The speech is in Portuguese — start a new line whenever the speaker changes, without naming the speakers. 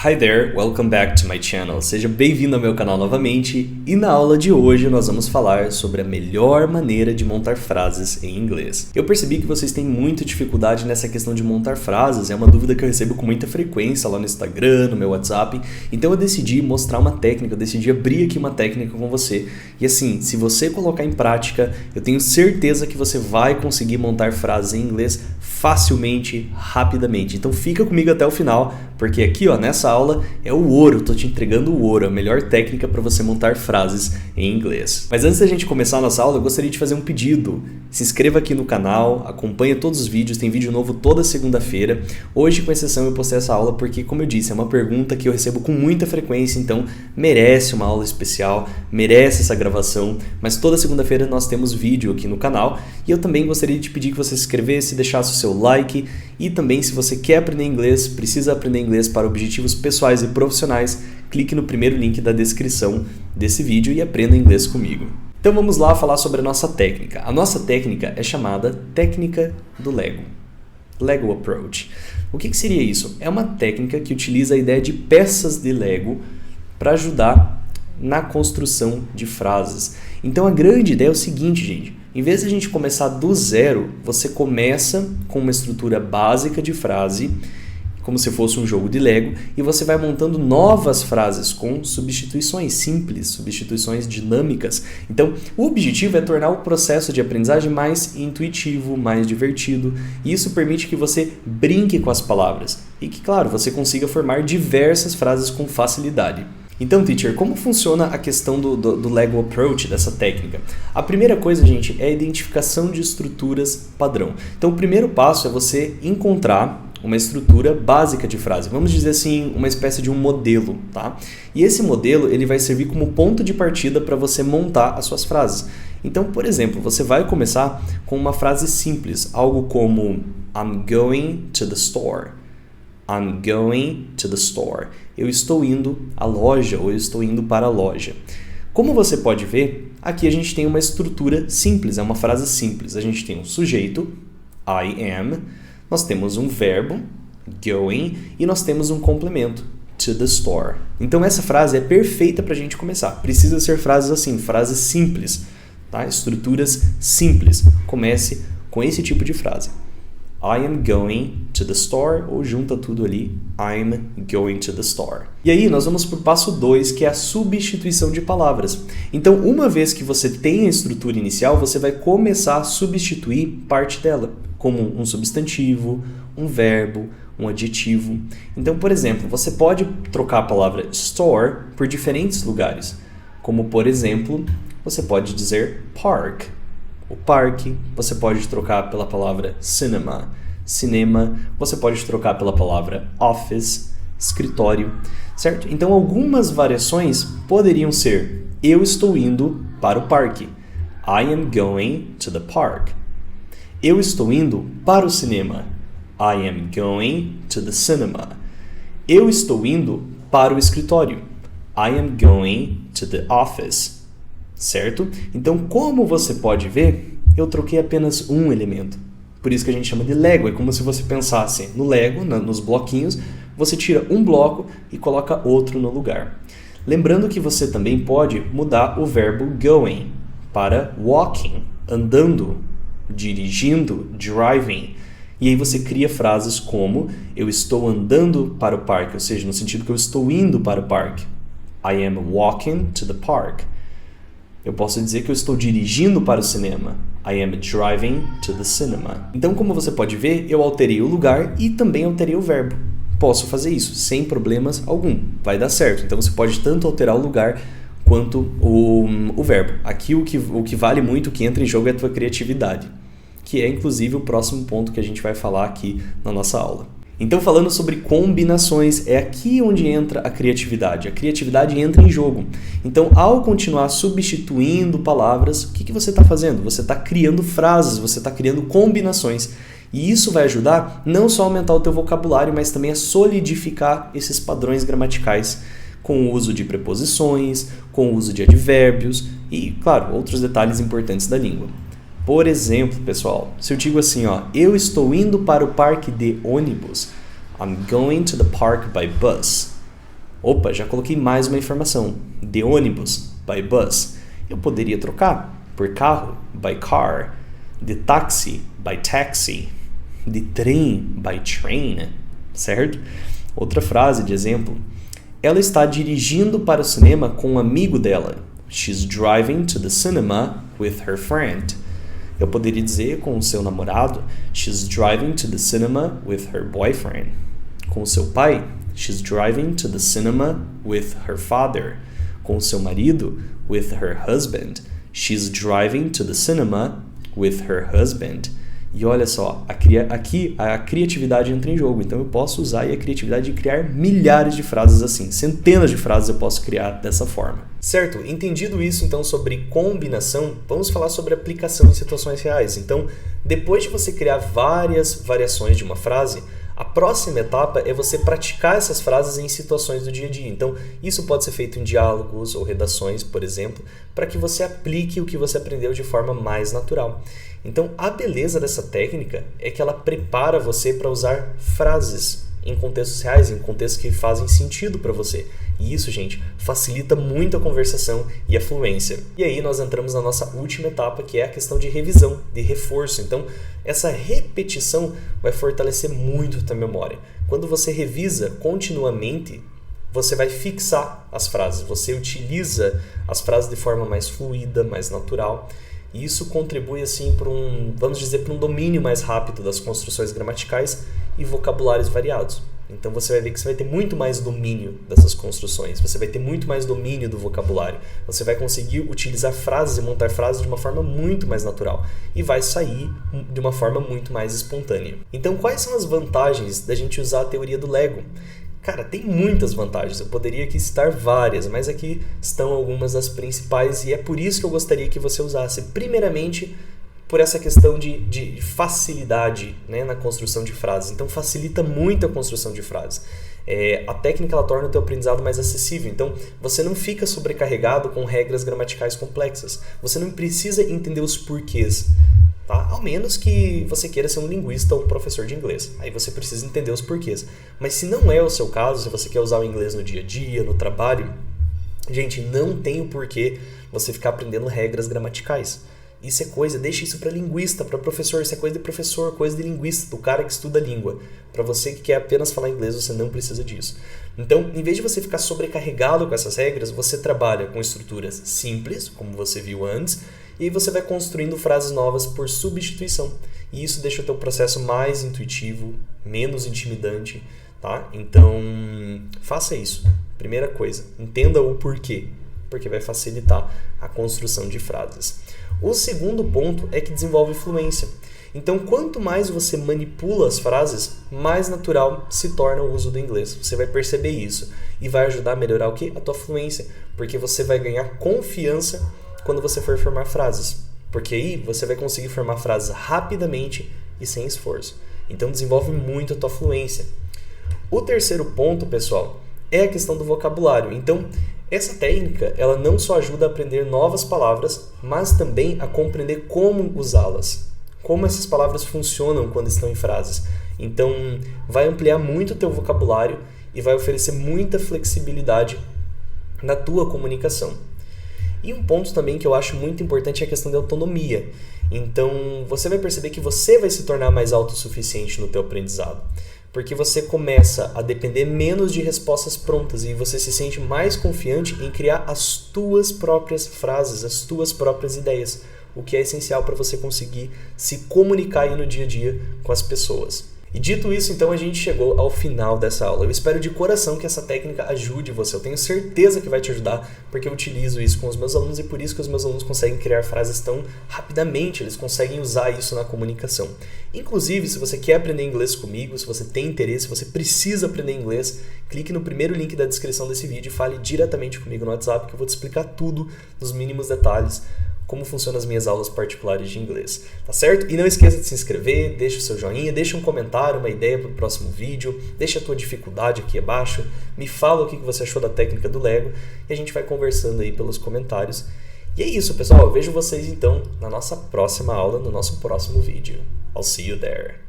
Hi there, welcome back to my channel. Seja bem-vindo ao meu canal novamente e na aula de hoje nós vamos falar sobre a melhor maneira de montar frases em inglês. Eu percebi que vocês têm muita dificuldade nessa questão de montar frases, é uma dúvida que eu recebo com muita frequência lá no Instagram, no meu WhatsApp, então eu decidi mostrar uma técnica, eu decidi abrir aqui uma técnica com você. E assim, se você colocar em prática, eu tenho certeza que você vai conseguir montar frases em inglês facilmente, rapidamente. Então fica comigo até o final, porque aqui ó, nessa aula é o ouro, tô te entregando o ouro, a melhor técnica para você montar frases em inglês. Mas antes da gente começar a nossa aula, eu gostaria de fazer um pedido. Se inscreva aqui no canal, acompanhe todos os vídeos, tem vídeo novo toda segunda-feira. Hoje, com exceção, eu postei essa aula porque, como eu disse, é uma pergunta que eu recebo com muita frequência, então merece uma aula especial, merece essa gravação, mas toda segunda-feira nós temos vídeo aqui no canal e eu também gostaria de pedir que você se inscrevesse, deixasse o seu like e também, se você quer aprender inglês, precisa aprender inglês para objetivos pessoais e profissionais, clique no primeiro link da descrição desse vídeo e aprenda inglês comigo. Então vamos lá falar sobre a nossa técnica. A nossa técnica é chamada técnica do Lego. Lego Approach. O que seria isso? É uma técnica que utiliza a ideia de peças de Lego para ajudar na construção de frases. Então a grande ideia é o seguinte, gente. Em vez de a gente começar do zero, você começa com uma estrutura básica de frase, como se fosse um jogo de Lego, e você vai montando novas frases com substituições simples, substituições dinâmicas. Então, o objetivo é tornar o processo de aprendizagem mais intuitivo, mais divertido, e isso permite que você brinque com as palavras e que, claro, você consiga formar diversas frases com facilidade. Então, teacher, como funciona a questão do Lego Approach, dessa técnica? A primeira coisa, gente, é a identificação de estruturas padrão. Então, o primeiro passo é você encontrar uma estrutura básica de frase, vamos dizer assim, uma espécie de um modelo, tá? E esse modelo, ele vai servir como ponto de partida para você montar as suas frases. Então, por exemplo, você vai começar com uma frase simples, algo como I'm going to the store. I'm going to the store. Eu estou indo à loja ou eu estou indo para a loja. Como você pode ver, aqui a gente tem uma estrutura simples, é uma frase simples. A gente tem um sujeito, I am, nós temos um verbo, going, e nós temos um complemento, to the store. Então essa frase é perfeita para a gente começar. Precisa ser frases assim, frases simples, tá? Estruturas simples. Comece com esse tipo de frase. I am going to the store, ou junta tudo ali, I'm going to the store. E aí nós vamos para o passo 2, que é a substituição de palavras. Então, uma vez que você tem a estrutura inicial, você vai começar a substituir parte dela, como um substantivo, um verbo, um adjetivo. Então, por exemplo, você pode trocar a palavra store por diferentes lugares, como, por exemplo, você pode dizer park, o parque, você pode trocar pela palavra cinema, você pode trocar pela palavra office, escritório, certo? Então algumas variações poderiam ser eu estou indo para o parque, I am going to the park. Eu estou indo para o cinema, I am going to the cinema. Eu estou indo para o escritório, I am going to the office. Certo? Então, como você pode ver, eu troquei apenas um elemento. Por isso que a gente chama de Lego. É como se você pensasse no Lego, nos bloquinhos, você tira um bloco e coloca outro no lugar. Lembrando que você também pode mudar o verbo going para walking, andando, dirigindo, driving. E aí você cria frases como eu estou andando para o parque, ou seja, no sentido que eu estou indo para o parque. I am walking to the park. Eu posso dizer que eu estou dirigindo para o cinema. I am driving to the cinema. Então, como você pode ver, eu alterei o lugar e também alterei o verbo. Posso fazer isso sem problemas algum. Vai dar certo. Então, você pode tanto alterar o lugar quanto o verbo. Aqui, o que vale muito, o que entra em jogo é a tua criatividade, que é, inclusive, o próximo ponto que a gente vai falar aqui na nossa aula. Então, falando sobre combinações, é aqui onde entra a criatividade. A criatividade entra em jogo. Então, ao continuar substituindo palavras, o que você está fazendo? Você está criando frases, você está criando combinações. E isso vai ajudar não só a aumentar o teu vocabulário, mas também a solidificar esses padrões gramaticais com o uso de preposições, com o uso de advérbios e, claro, outros detalhes importantes da língua. Por exemplo, pessoal, se eu digo assim, ó, eu estou indo para o parque de ônibus, I'm going to the park by bus. Opa, já coloquei mais uma informação. De ônibus, by bus. Eu poderia trocar por carro, by car. De táxi, by taxi. De trem, by train. Certo? Outra frase de exemplo. Ela está dirigindo para o cinema com um amigo dela. She's driving to the cinema with her friend. Eu poderia dizer com o seu namorado. She's driving to the cinema with her boyfriend. Com o seu pai. She's driving to the cinema with her father. Com o seu marido. With her husband. She's driving to the cinema with her husband. E olha só, aqui a criatividade entra em jogo. Então eu posso usar a criatividade de criar milhares de frases assim. Centenas de frases eu posso criar dessa forma. Certo? Entendido isso então sobre combinação, vamos falar sobre aplicação em situações reais. Então, depois de você criar várias variações de uma frase, a próxima etapa é você praticar essas frases em situações do dia a dia. Então, isso pode ser feito em diálogos ou redações, por exemplo, para que você aplique o que você aprendeu de forma mais natural. Então, a beleza dessa técnica é que ela prepara você para usar frases em contextos reais, em contextos que fazem sentido para você. E isso, gente, facilita muito a conversação e a fluência. E aí nós entramos na nossa última etapa, que é a questão de revisão, de reforço. Então, essa repetição vai fortalecer muito a tua memória. Quando você revisa continuamente, você vai fixar as frases, você utiliza as frases de forma mais fluida, mais natural. E isso contribui assim para para um domínio mais rápido das construções gramaticais e vocabulários variados. Então você vai ver que você vai ter muito mais domínio dessas construções, você vai ter muito mais domínio do vocabulário, você vai conseguir utilizar frases e montar frases de uma forma muito mais natural e vai sair de uma forma muito mais espontânea. Então quais são as vantagens da gente usar a teoria do Lego? Cara, tem muitas vantagens, eu poderia aqui citar várias, mas aqui estão algumas das principais e é por isso que eu gostaria que você usasse. Primeiramente, por essa questão de facilidade, né, na construção de frases. Então, facilita muito a construção de frases. A técnica ela torna o teu aprendizado mais acessível. Então, você não fica sobrecarregado com regras gramaticais complexas. Você não precisa entender os porquês. Tá? Ao menos que você queira ser um linguista ou um professor de inglês. Aí você precisa entender os porquês. Mas se não é o seu caso, se você quer usar o inglês no dia a dia, no trabalho, gente, não tem o porquê você ficar aprendendo regras gramaticais. Isso é coisa, deixa isso para linguista, para professor, isso é coisa de professor, coisa de linguista, do cara que estuda a língua. Para você que quer apenas falar inglês, você não precisa disso. Então, em vez de você ficar sobrecarregado com essas regras, você trabalha com estruturas simples, como você viu antes, e aí você vai construindo frases novas por substituição. E isso deixa o teu processo mais intuitivo, menos intimidante, tá? Então, faça isso. Primeira coisa, entenda o porquê, porque vai facilitar a construção de frases. O segundo ponto é que desenvolve fluência. Então, quanto mais você manipula as frases, mais natural se torna o uso do inglês. Você vai perceber isso e vai ajudar a melhorar o quê? A tua fluência, porque você vai ganhar confiança quando você for formar frases. Porque aí você vai conseguir formar frases rapidamente e sem esforço. Então, desenvolve muito a tua fluência. O terceiro ponto, pessoal, é a questão do vocabulário. Então, essa técnica, ela não só ajuda a aprender novas palavras, mas também a compreender como usá-las. Como essas palavras funcionam quando estão em frases. Então, vai ampliar muito o teu vocabulário e vai oferecer muita flexibilidade na tua comunicação. E um ponto também que eu acho muito importante é a questão da autonomia. Então, você vai perceber que você vai se tornar mais autossuficiente no teu aprendizado. Porque você começa a depender menos de respostas prontas e você se sente mais confiante em criar as tuas próprias frases, as tuas próprias ideias, o que é essencial para você conseguir se comunicar aí no dia a dia com as pessoas. E dito isso, então a gente chegou ao final dessa aula. Eu espero de coração que essa técnica ajude você. Eu tenho certeza que vai te ajudar, porque eu utilizo isso com os meus alunos e por isso que os meus alunos conseguem criar frases tão rapidamente, eles conseguem usar isso na comunicação. Inclusive, se você quer aprender inglês comigo, se você tem interesse, se você precisa aprender inglês, clique no primeiro link da descrição desse vídeo e fale diretamente comigo no WhatsApp, que eu vou te explicar tudo nos mínimos detalhes, como funcionam as minhas aulas particulares de inglês, tá certo? E não esqueça de se inscrever, deixa o seu joinha, deixa um comentário, uma ideia para o próximo vídeo, deixa a tua dificuldade aqui abaixo, me fala o que você achou da técnica do Lego e a gente vai conversando aí pelos comentários. E é isso, pessoal, eu vejo vocês então na nossa próxima aula, no nosso próximo vídeo. I'll see you there.